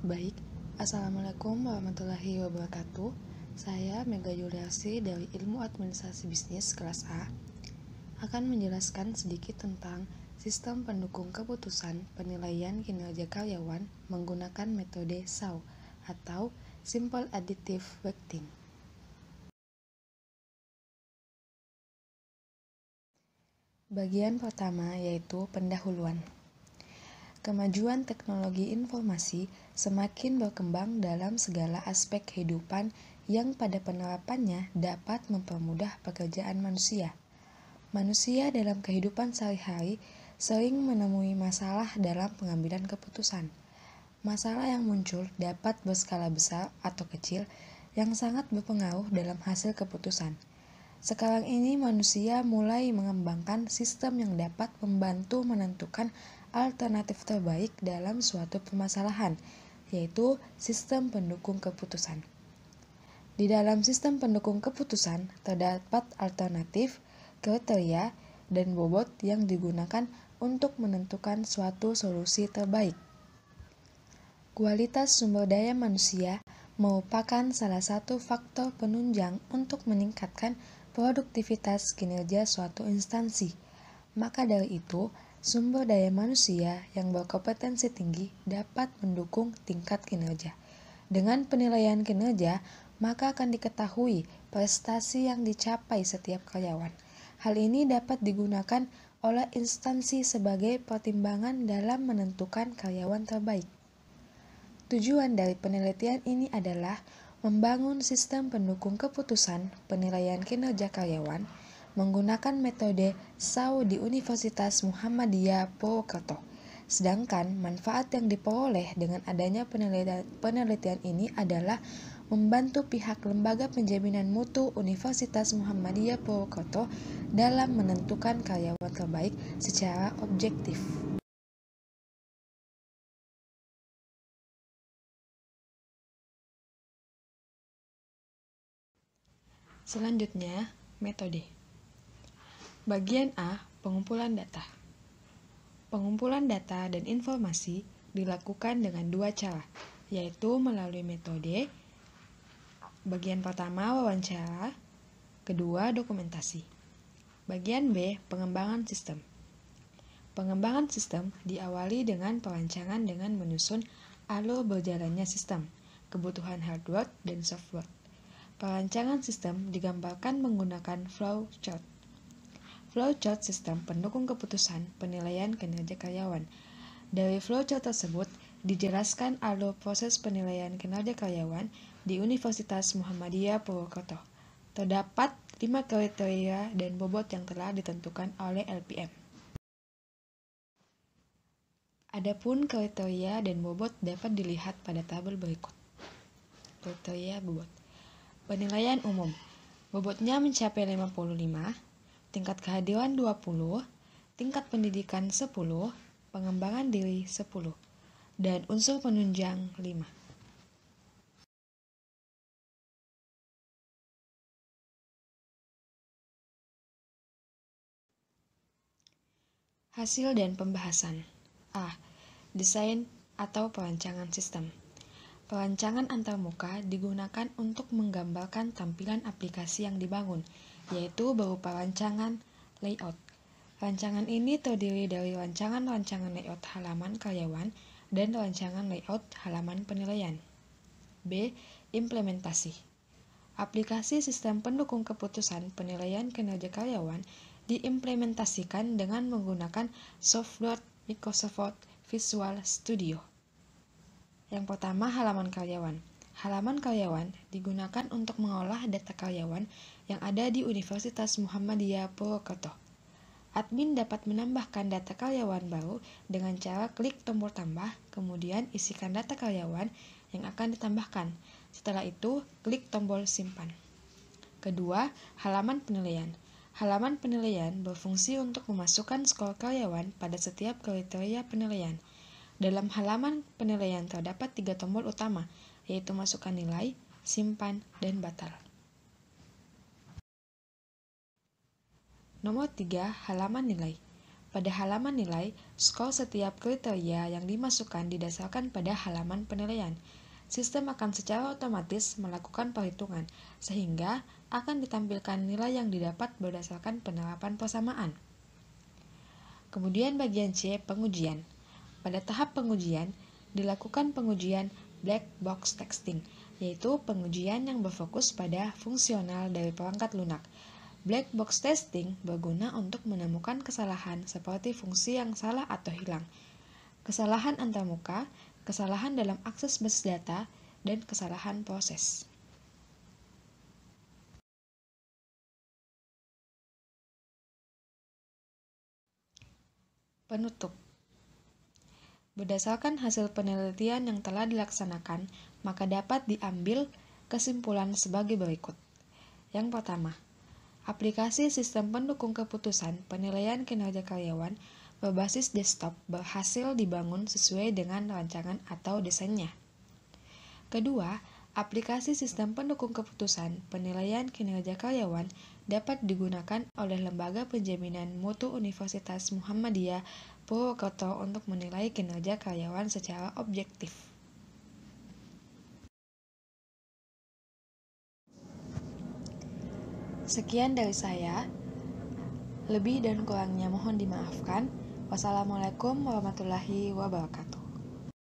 Baik, Assalamualaikum warahmatullahi wabarakatuh. Saya Mega Yuliarsi dari Ilmu Administrasi Bisnis kelas A akan menjelaskan sedikit tentang sistem pendukung keputusan penilaian kinerja karyawan menggunakan metode SAW atau Simple Additive Weighting. Bagian pertama yaitu pendahuluan. Kemajuan teknologi informasi semakin berkembang dalam segala aspek kehidupan yang pada penerapannya dapat mempermudah pekerjaan manusia. Manusia dalam kehidupan sehari-hari sering menemui masalah dalam pengambilan keputusan. Masalah yang muncul dapat berskala besar atau kecil yang sangat berpengaruh dalam hasil keputusan. Sekarang ini manusia mulai mengembangkan sistem yang dapat membantu menentukan alternatif terbaik dalam suatu permasalahan, yaitu sistem pendukung keputusan. Di dalam sistem pendukung keputusan terdapat alternatif, kriteria, dan bobot yang digunakan untuk menentukan suatu solusi terbaik. Kualitas sumber daya manusia merupakan salah satu faktor penunjang untuk meningkatkan produktivitas kinerja suatu instansi. Maka dari itu, sumber daya manusia yang berkompetensi tinggi dapat mendukung tingkat kinerja. Dengan penilaian kinerja, maka akan diketahui prestasi yang dicapai setiap karyawan. Hal ini dapat digunakan oleh instansi sebagai pertimbangan dalam menentukan karyawan terbaik. Tujuan dari penelitian ini adalah membangun sistem pendukung keputusan penilaian kinerja karyawan menggunakan metode SAW di Universitas Muhammadiyah Purwokerto. Sedangkan manfaat yang diperoleh dengan adanya penelitian ini adalah membantu pihak Lembaga Penjaminan Mutu Universitas Muhammadiyah Purwokerto dalam menentukan karyawan terbaik secara objektif. Selanjutnya, metode. Bagian A, pengumpulan data. Pengumpulan data dan informasi dilakukan dengan dua cara, yaitu melalui metode bagian pertama wawancara, kedua dokumentasi. Bagian B, pengembangan sistem. Pengembangan sistem diawali dengan perancangan dengan menyusun alur berjalannya sistem, kebutuhan hardware dan software. Perancangan sistem digambarkan menggunakan flowchart. Flowchart sistem pendukung keputusan penilaian kinerja karyawan. Dari flowchart tersebut dijelaskan alur proses penilaian kinerja karyawan di Universitas Muhammadiyah Purwokerto. Terdapat 5 kriteria dan bobot yang telah ditentukan oleh LPM. Adapun kriteria dan bobot dapat dilihat pada tabel berikut. Kriteria bobot. Penilaian umum. Bobotnya mencapai 55, tingkat kehadiran 20, tingkat pendidikan 10, pengembangan diri 10, dan unsur penunjang 5. Hasil dan pembahasan. A. Desain atau perancangan sistem. Perancangan antarmuka digunakan untuk menggambarkan tampilan aplikasi yang dibangun, yaitu berupa rancangan layout. Rancangan ini terdiri dari rancangan layout halaman karyawan dan rancangan layout halaman penilaian. B. Implementasi. Aplikasi sistem pendukung keputusan penilaian kinerja karyawan diimplementasikan dengan menggunakan software Microsoft Visual Studio. Yang pertama, halaman karyawan. Halaman karyawan digunakan untuk mengolah data karyawan yang ada di Universitas Muhammadiyah Purwokerto. Admin dapat menambahkan data karyawan baru dengan cara klik tombol tambah, kemudian isikan data karyawan yang akan ditambahkan. Setelah itu, klik tombol simpan. Kedua, halaman penilaian. Halaman penilaian berfungsi untuk memasukkan skor karyawan pada setiap kriteria penilaian. Dalam halaman penilaian terdapat 3 tombol utama, yaitu masukkan nilai, simpan, dan batal. Nomor 3, halaman nilai. Pada halaman nilai, skor setiap kriteria yang dimasukkan didasarkan pada halaman penilaian. Sistem akan secara otomatis melakukan perhitungan, sehingga akan ditampilkan nilai yang didapat berdasarkan penerapan persamaan. Kemudian bagian C, pengujian. Pada tahap pengujian, dilakukan pengujian black box testing, yaitu pengujian yang berfokus pada fungsional dari perangkat lunak. Black box testing berguna untuk menemukan kesalahan seperti fungsi yang salah atau hilang, kesalahan antarmuka, kesalahan dalam akses basis data, dan kesalahan proses. Penutup. Berdasarkan hasil penelitian yang telah dilaksanakan, maka dapat diambil kesimpulan sebagai berikut. Yang pertama, aplikasi sistem pendukung keputusan penilaian kinerja karyawan berbasis desktop berhasil dibangun sesuai dengan rancangan atau desainnya. Kedua, aplikasi sistem pendukung keputusan penilaian kinerja karyawan dapat digunakan oleh Lembaga Penjaminan Mutu Universitas Muhammadiyah Purwokerto untuk menilai kinerja karyawan secara objektif. Sekian dari saya. Lebih dan kurangnya mohon dimaafkan. Wassalamualaikum warahmatullahi wabarakatuh.